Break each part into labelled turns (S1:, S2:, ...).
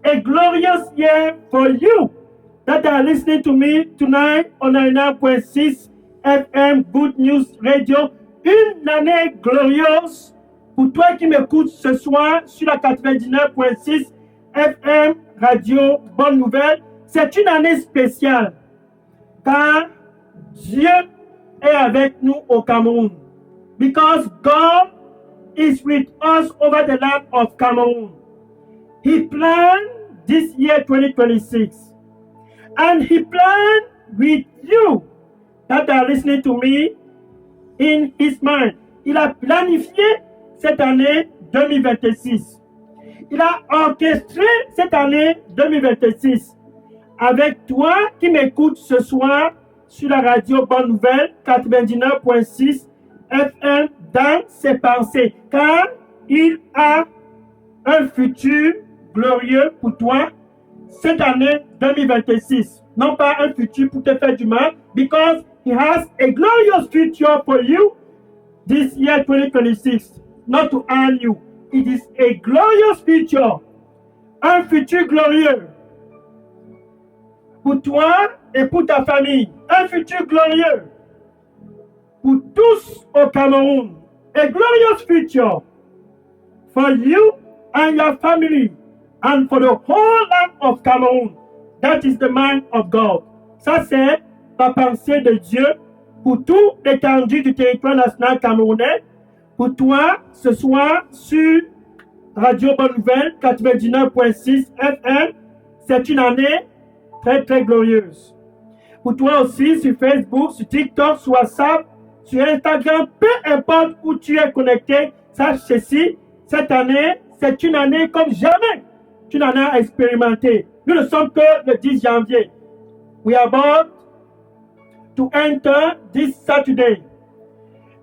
S1: a glorious year for you that are listening to me tonight on 99.6 FM Good News Radio. Une année glorieuse pour toi qui m'écoutes ce soir sur la 99.6 FM Radio Bonne Nouvelle. C'est une année spéciale car Dieu est avec nous au Cameroun. Because God is with us over the land of Cameroon. He planned this year 2026. And He planned with you that are listening to me in His mind. Il a planifié cette année 2026. Il a orchestré cette année 2026 avec toi qui m'écoutes ce soir sur la radio Bonne Nouvelle 99.6 FM dans ses pensées, car il a un futur glorieux pour toi cette année 2026. Non pas un futur pour te faire du mal, because He has a glorious future for you this year 2026, not to harm you. It is a glorious future, un futur glorieux pour toi et pour ta famille, un futur glorieux pour tous au Cameroun, a glorious future for you and your family and for the whole land of Cameroon. That is the mind of God. Ça, c'est la pensée de Dieu pour toute l'étendue du territoire national camerounais. Pour toi, ce soir, sur Radio Bonne Nouvelle 99.6 FM, c'est une année très, très glorieuse. Pour toi aussi, sur Facebook, sur TikTok, sur WhatsApp, sur Instagram, peu importe où tu es connecté, sache ceci, cette année, c'est une année comme jamais tu n'en as expérimenté. Nous ne sommes que le 10 janvier. We are about to enter this Saturday.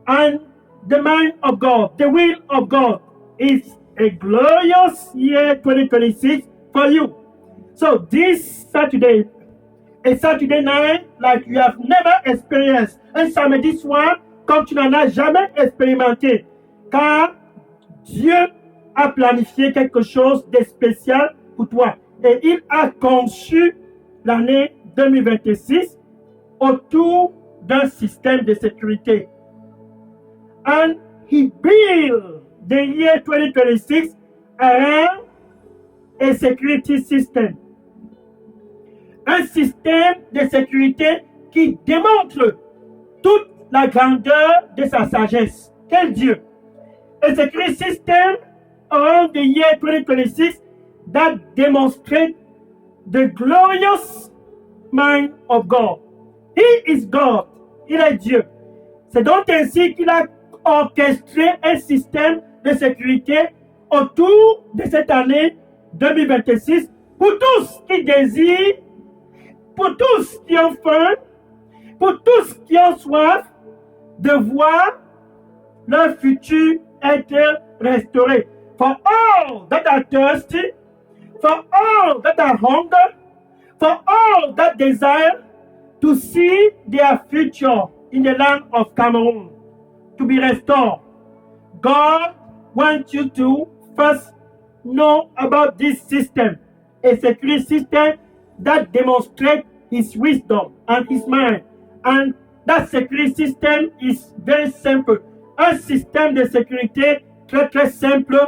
S1: And the mind of God, the will of God is a glorious year 2026 for you. So this Saturday, a Saturday night like you have never experienced. Un samedi soir comme tu n'en as jamais expérimenté. Car Dieu a planifié quelque chose de spécial pour toi. Et il a conçu l'année 2026 autour d'un système de sécurité. And He built the year 2026 around a security system. Un système de sécurité qui démontre toute la grandeur de sa sagesse. Quel Dieu! A security system around the year 2026 that demonstrates the glorious mind of God. He is God. Il est Dieu. C'est donc ainsi qu'il a orchestré un système de sécurité autour de cette année 2026 pour tous qui désirent, pour tous qui ont faim, pour tous qui ont soif de voir leur futur être restauré. For all that are thirsty, for all that are hungry, for all that desire to see their future in the land of Cameroon to be restored. God wants you to first know about this system, a security system that demonstrates His wisdom and His mind. And that security system is very simple. Un système de sécurité très très simple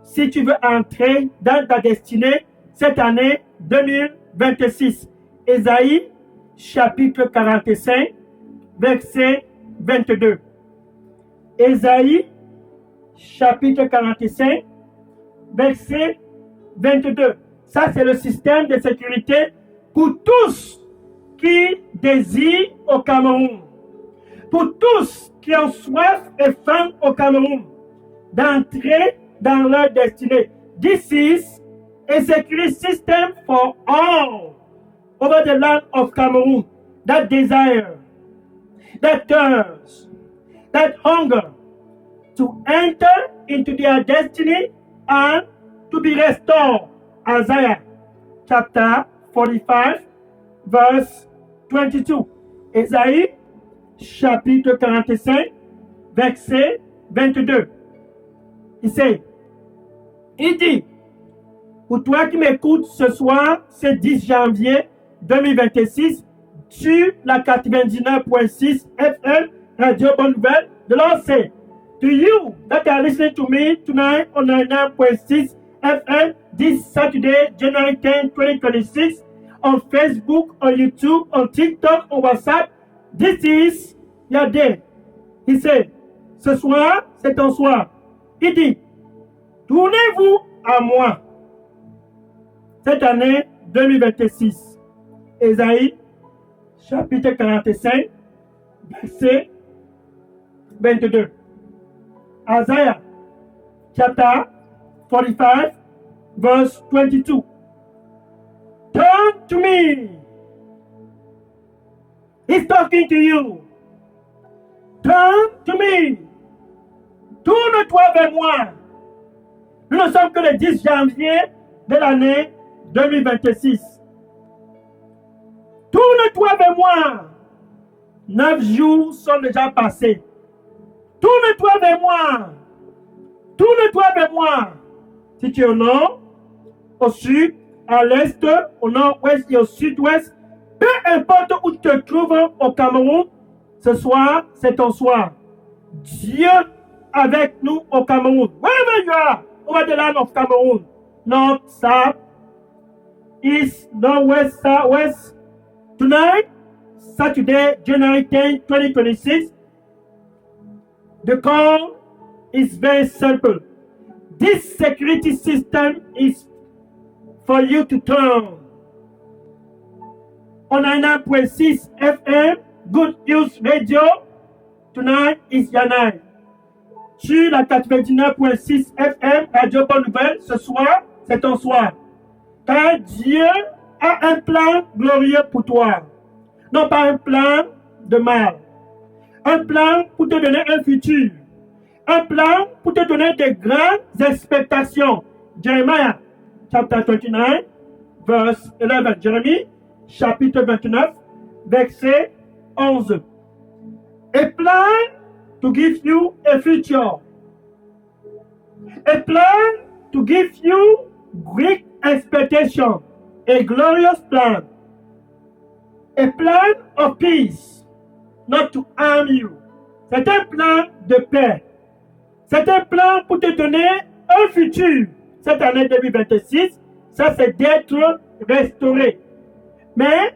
S1: si tu veux entrer dans ta destinée cette année 2026. Ésaïe chapitre 45, verset 22. Ésaïe chapitre 45, verset 22. Ça, c'est le système de sécurité pour tous qui désirent au Cameroun. Pour tous qui ont soif et faim au Cameroun d'entrer dans leur destinée. This is a security system for all over the land of Cameroon that desire, that thirst, that hunger to enter into their destiny and to be restored. Isaiah chapter 45, verse 22. Ésaïe chapitre 45, verset 22. Il dit, Pour toi qui m'écoutes ce soir, c'est 10 janvier 2026, sur la 99.6 FM, Radio Bonne Nouvelle de l'OC. To you that are listening to me tonight on 99.6 FM, this Saturday, January 10, 2026, on Facebook, on YouTube, on TikTok, on WhatsApp, this is your day. Il sait, ce soir, c'est ton soir. Il dit, tournez-vous à moi. Cette année 2026. Ésaïe, chapitre 45, verset 22. Isaiah, chapter 45, verse 22. Turn to me. He's talking to you. Turn to me. Tourne-toi vers moi. Nous ne sommes que le 10 janvier de l'année 2026. Tourne-toi vers moi. 9 jours sont déjà passés. Tourne-toi vers moi. Tourne-toi vers moi. Si tu es au nord, au sud, à l'est, au nord-ouest et au sud-ouest, peu importe où tu te trouves au Cameroun, ce soir, c'est ton soir. Dieu avec nous au Cameroun. Wherever you are, over the land of Cameroon, north, south, east, northwest, southwest. Tonight, Saturday, January 10, 2026, the call is very simple. This security system is for you to turn. On 99.6 FM, Good News Radio, tonight is your night. Sur la 99.6 FM, Radio Bonne Nouvelle, ce soir, c'est ton soir. Car Dieu a un plan glorieux pour toi. Non pas un plan de mal. Un plan pour te donner un futur. Un plan pour te donner de grandes expectations. Jeremiah, chapter 29, verse 11. Jérémie, chapitre 29, verset 11. A plan to give you a future. A plan to give you great expectation. A glorious plan. A plan of peace, not to harm you. C'est un plan de paix. C'est un plan pour te donner un futur. Cette année 2026, ça c'est d'être restauré. Mais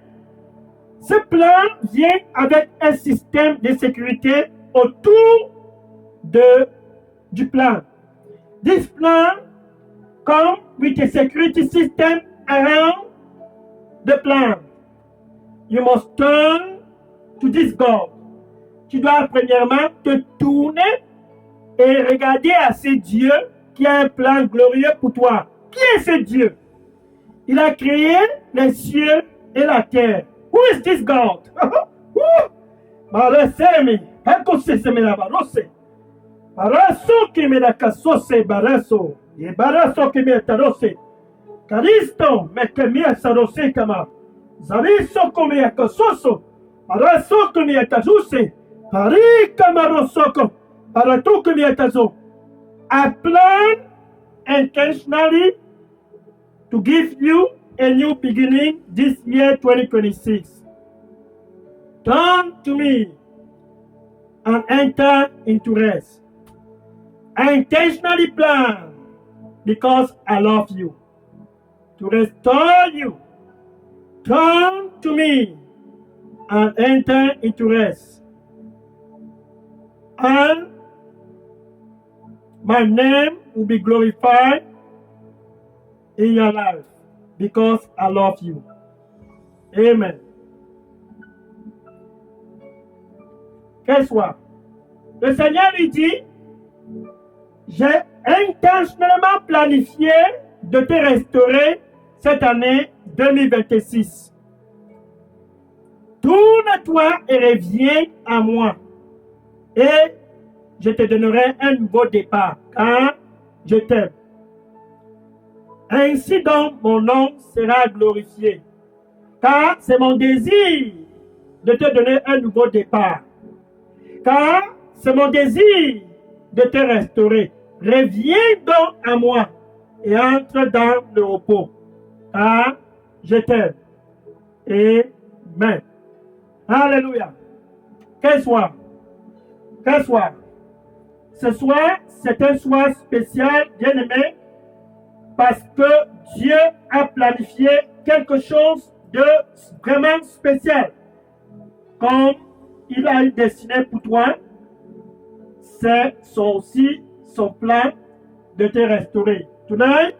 S1: ce plan vient avec un système de sécurité autour du plan. This plan comes with a security system around the plan. You must turn to this God. Tu dois premièrement te tourner et regarder à ce Dieu qui a un plan glorieux pour toi. Qui est ce Dieu? Il a créé les cieux et la terre. Who is this God? Barasemi, Pakoseseme la barose. Baraso que me la casose baraso. Et baraso que me tarose. Caristo me que me sarose kama. Zaviso que me casoso. Baraso que me tazuse. Pari kamarosoko. Barato que me tazo. I plan intentionally to give you a new beginning this year 2026. Turn to me and enter into rest. I intentionally plan because I love you to restore you. Turn to me and enter into rest. And my name will be glorified in your life because I love you. Amen. Qu'elle soit. Le Seigneur lui dit, j'ai intentionnellement planifié de te restaurer cette année 2026. Tourne-toi et reviens à moi. Et je te donnerai un nouveau départ, car je t'aime. Ainsi donc mon nom sera glorifié, car c'est mon désir de te donner un nouveau départ, car c'est mon désir de te restaurer. Reviens donc à moi et entre dans le repos. Car je t'aime. Amen. Alléluia. Quel soir? Quel soir? Ce soir, c'est un soir spécial, bien-aimé, parce que Dieu a planifié quelque chose de vraiment spécial. Comme il a eu destiné pour toi, c'est aussi son plan de te restaurer. Tonight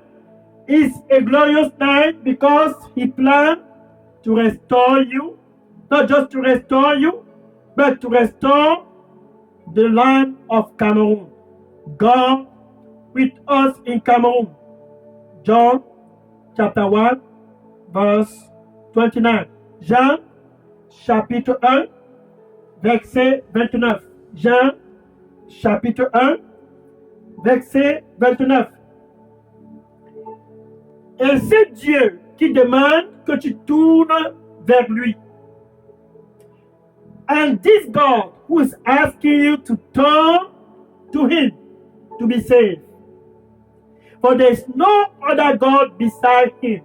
S1: is a glorious night because he planned to restore you, not just to restore you, but to restore the land of Cameroon. God with us in Cameroon. John chapter 1, verse 29. Jean chapitre 1, verset 29. Jean chapitre 1, verset 29. Et c'est Dieu qui demande que tu tournes vers lui. And this God who is asking you to turn to him to be saved. For there is no other God beside him.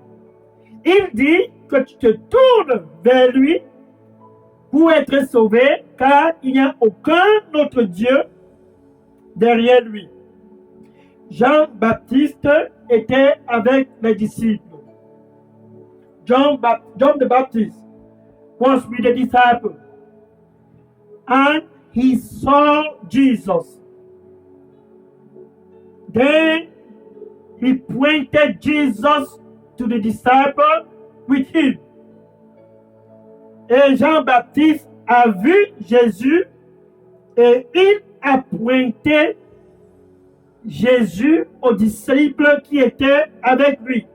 S1: Il dit que tu te tournes vers lui pour être sauvé, car il n'y a aucun autre Dieu derrière lui. Jean-Baptiste était avec les disciples. John the Baptist was with the disciples. And he saw Jesus. Then he pointed Jesus to the disciple with him. Et Jean-Baptiste a vu Jésus et il a pointé Jésus aux disciples qui étaient avec lui.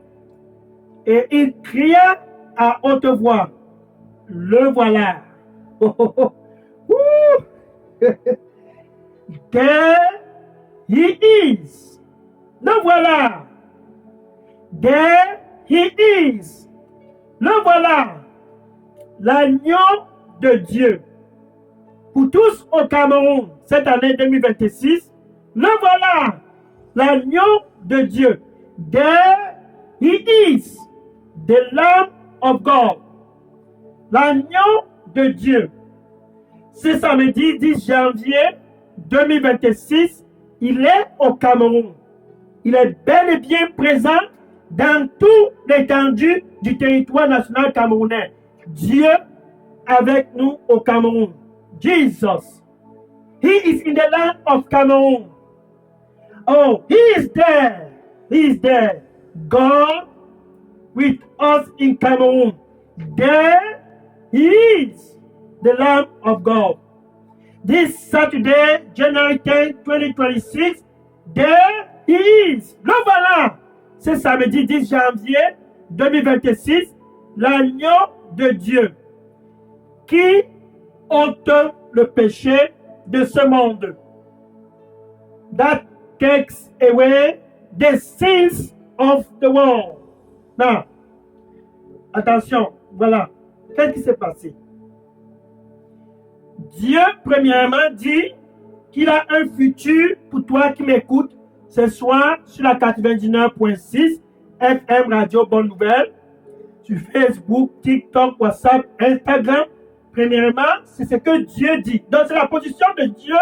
S1: Et il cria à haute voix, le voilà. Oh, oh, oh. There he is. Le voilà. There he is. Le voilà. L'agneau de Dieu. Pour tous au Cameroun, cette année 2026, le voilà. L'agneau de Dieu. There he is. The Lamb of God. L'agneau de Dieu. Ce samedi 10 janvier 2026, il est au Cameroun. Il est bel et bien présent dans toute l'étendue du territoire national camerounais. Dieu avec nous au Cameroun. Jesus. He is in the land of Cameroon. Oh, he is there. He is there. God with us in Cameroon. There he is. The Lamb of God. This Saturday, January 10, 2026, there he is. Le voilà. C'est samedi 10 janvier 2026, l'agneau de Dieu qui ôte le péché de ce monde. That takes away the sins of the world. Now, attention, voilà. Qu'est-ce qui s'est passé? Dieu, premièrement, dit qu'il a un futur pour toi qui m'écoutes ce soir sur la 99.6 FM Radio Bonne Nouvelle, sur Facebook, TikTok, WhatsApp, Instagram. Premièrement, c'est ce que Dieu dit. Donc, c'est la position de Dieu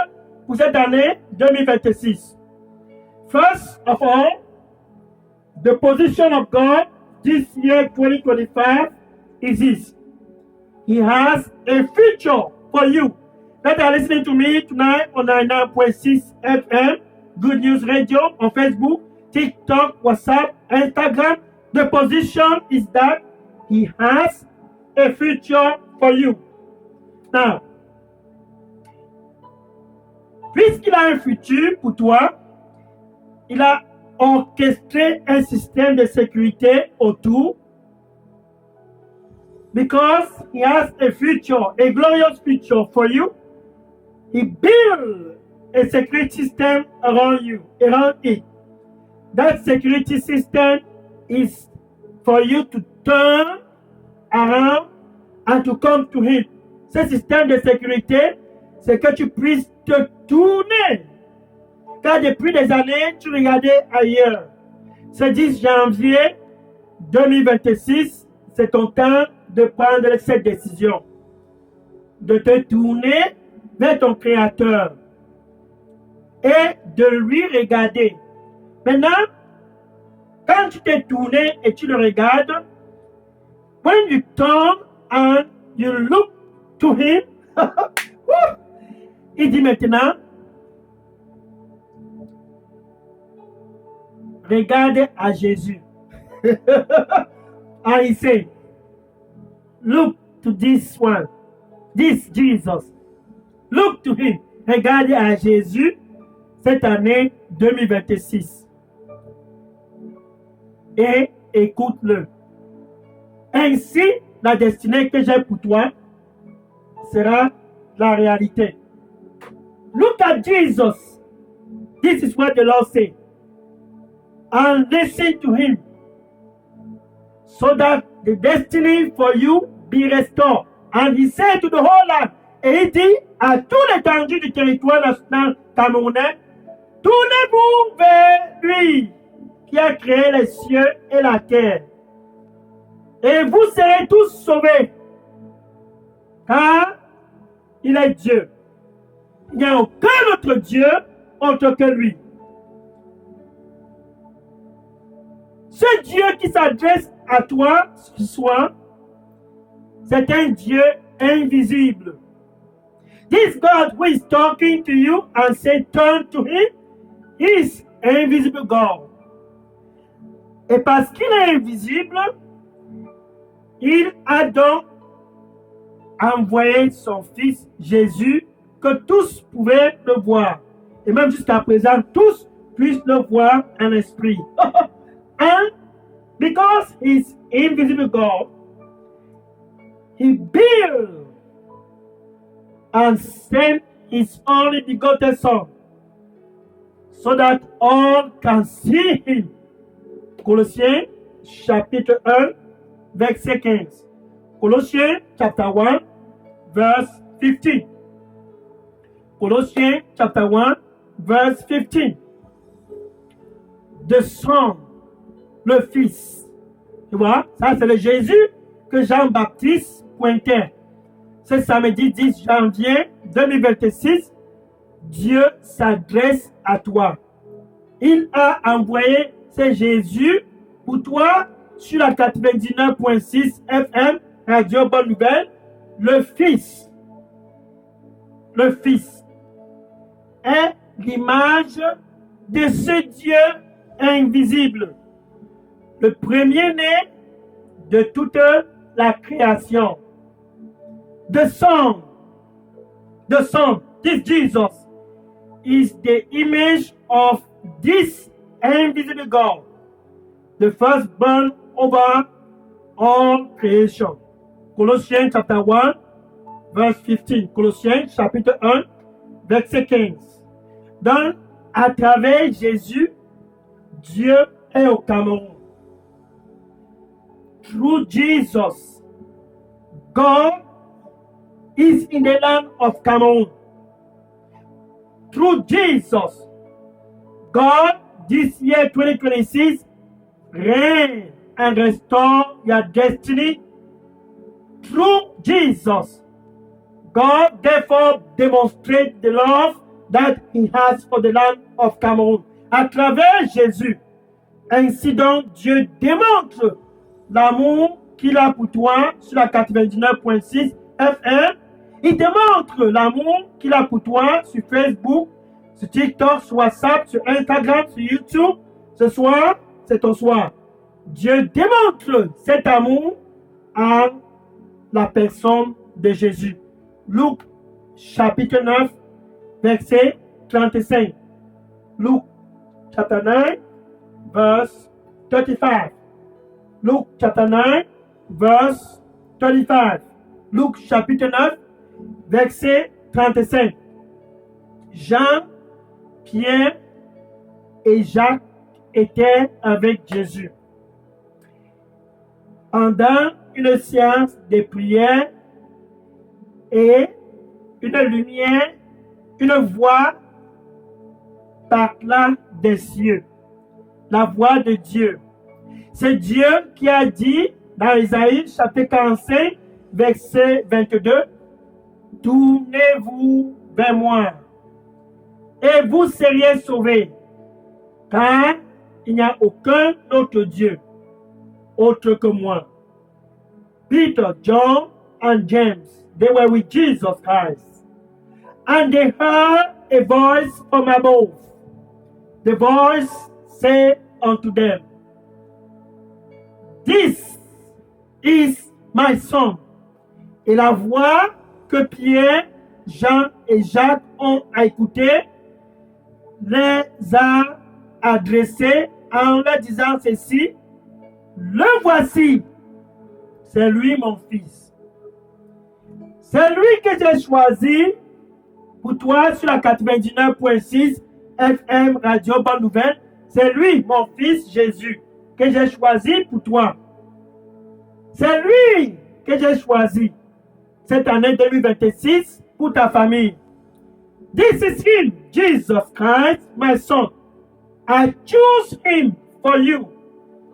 S1: pour cette année 2026. First of all, the position of God this year 2025 is this. He has a future for you that are listening to me tonight on 99.6 FM, Good News Radio, on Facebook, TikTok, WhatsApp, Instagram. The position is that he has a future for you. Now, puisqu'il a un futur pour toi, il a orchestré un système de sécurité autour. Because he has a future, a glorious future for you, he built a security system around you, around it. That security system is for you to turn around and to come to him. Ce système de sécurité, c'est que tu puisses te tourner. Car depuis des années, tu regardais ailleurs. Ce 10 janvier 2026, c'est ton temps de prendre cette décision, de te tourner vers ton Créateur et de lui regarder. Maintenant, quand tu t'es tourné et tu le regardes, when you turn and you look to him, il dit maintenant, regarde à Jésus. And he said, look to this one, this Jesus. Look to him. Regarde à Jésus cette année 2026. Et écoute-le. Ainsi, la destinée que j'ai pour toi sera la réalité. Look at Jesus. This is what the Lord said. And listen to him, so that the destiny for you be restored. And he said to the whole land, et il dit à tout l'étendue du territoire national camerounais, tournez-vous vers lui qui a créé les cieux et la terre, et vous serez tous sauvés, car il est Dieu. Il n'y a aucun autre Dieu autre que lui. Ce Dieu qui s'adresse à toi ce soir, c'est un Dieu invisible. This God who is talking to you and say turn to him is invisible God. Et parce qu'il est invisible, il a donc envoyé son fils Jésus que tous pouvaient le voir. Et même jusqu'à présent, tous puissent le voir en esprit. And because he's invisible God, he built and sent his only begotten Son, so that all can see him. Colossiens chapitre 1, verset 15. Colossiens chapter 1, verse 15. Colossiens chapter 1, verse 15. The Son, le Fils. Tu vois, ça c'est le Jésus que Jean-Baptiste pointait. Ce samedi 10 janvier 2026, Dieu s'adresse à toi. Il a envoyé ce Jésus pour toi sur la 99.6 FM, Radio Bonne Nouvelle, le Fils. Le Fils est l'image de ce Dieu invisible, le premier-né de toute la création. The Son, this Jesus, is the image of this invisible God, the firstborn over all creation. Colossiens chapter 1, verse 15. Colossiens chapitre 1, verset 15. Donc, à travers Jésus, Dieu est au Cameroun. Through Jesus, God is in the land of Cameroon. Through Jesus, God, this year 2026, reign and restore your destiny. Through Jesus, God therefore demonstrates the love that he has for the land of Cameroon. À travers Jésus, ainsi donc Dieu démontre l'amour qu'il a pour toi sur la 99.6 FM. Il démontre l'amour qu'il a pour toi sur Facebook, sur TikTok, sur WhatsApp, sur Instagram, sur YouTube. Ce soir, c'est ton soir. Dieu démontre cet amour à la personne de Jésus. Luc chapitre 9, verset 35. Luc chapter 9, verse 35. Luc chapter 9, verse 35. Luc chapitre 9, verset 35. Jean, Pierre et Jacques étaient avec Jésus. Pendant une séance de prière et une lumière, une voix parla des cieux. la voix de Dieu. C'est Dieu qui a dit dans Isaïe chapitre 45, verset 22, « Tournez-vous vers moi et vous seriez sauvés, car il n'y a aucun autre Dieu autre que moi. » Peter, John, and James, they were with Jesus Christ, and they heard a voice from above. The voice said unto them, This is my son. Et la voix que Pierre, Jean et Jacques ont écoutée les a adressés en leur disant ceci, le voici, c'est lui mon fils. C'est lui que j'ai choisi pour toi sur la 99.6 FM Radio Bonne Nouvelle. C'est lui, mon fils Jésus, que j'ai choisi pour toi. C'est lui que j'ai choisi cette année 2026 pour ta famille. This is him, Jesus Christ, my son. I choose him for you.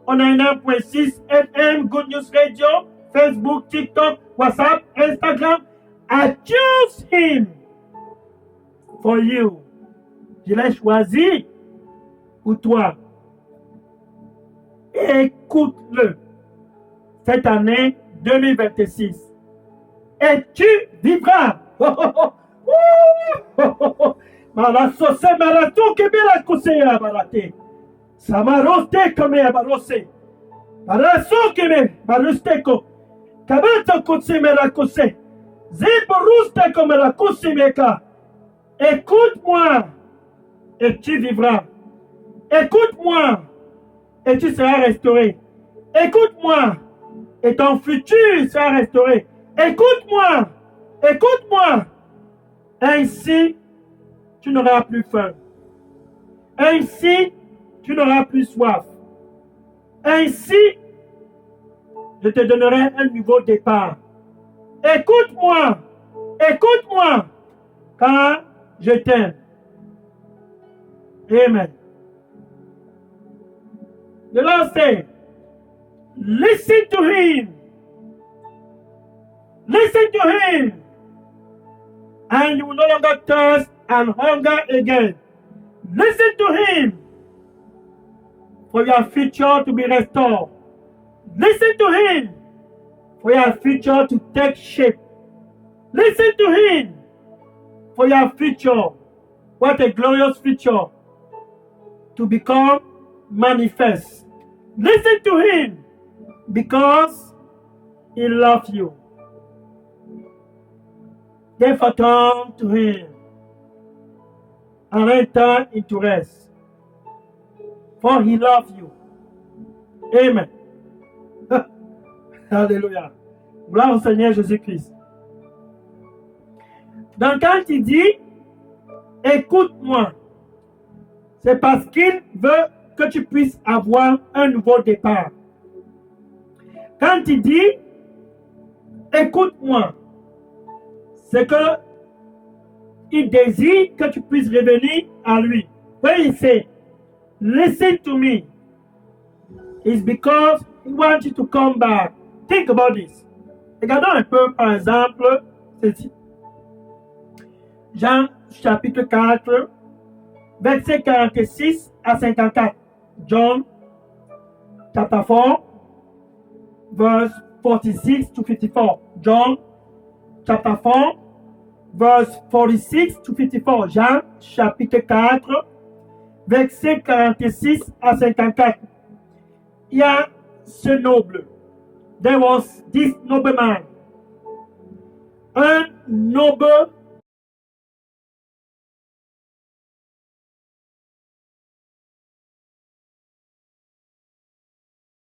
S1: On 99.6 FM, Good News Radio, Facebook, TikTok, WhatsApp, Instagram. I choose him for you. Je l'ai choisi pour toi. Écoute-le cette année 2026. Et tu vivras. Malasose marato que bela kosea barate. Samaroste comme abarose. Maraso que me barusteko. Kabata kose merakose. Zeporuste comme la kose meka. Écoute-moi et tu vivras. Écoute-moi et tu seras restauré. Écoute-moi et ton futur sera restauré. Écoute-moi, écoute-moi. Ainsi, tu n'auras plus faim. Ainsi, tu n'auras plus soif. Ainsi, je te donnerai un nouveau départ. Écoute-moi, écoute-moi, car je t'aime. Amen. The Lord said, listen to him. Listen to him. And you will no longer thirst and hunger again. Listen to him for your future to be restored. Listen to him for your future to take shape. Listen to him for your future. What a glorious future to become manifest. Listen to him because he loves you. Therefore turn to him and enter into rest. For he loves you. Amen. Alléluia. Gloire au Seigneur Jésus-Christ. Donc quand il dit, écoute-moi, c'est parce qu'il veut que tu puisses avoir un nouveau départ. Quand il dit, écoute-moi, c'est que il désire que tu puisses revenir à lui. When he say, listen to me, it's because he wants you to come back. Think about this. Regardons un peu, par exemple, ceci. Jean chapitre 4, verset 46 à 54. John chapter 4, verse 46 to 54. John chapter 4, verse 46 to 54. Jean chapitre 4, verset 46 à 54. Il y a ce noble. There was this nobleman. Un noble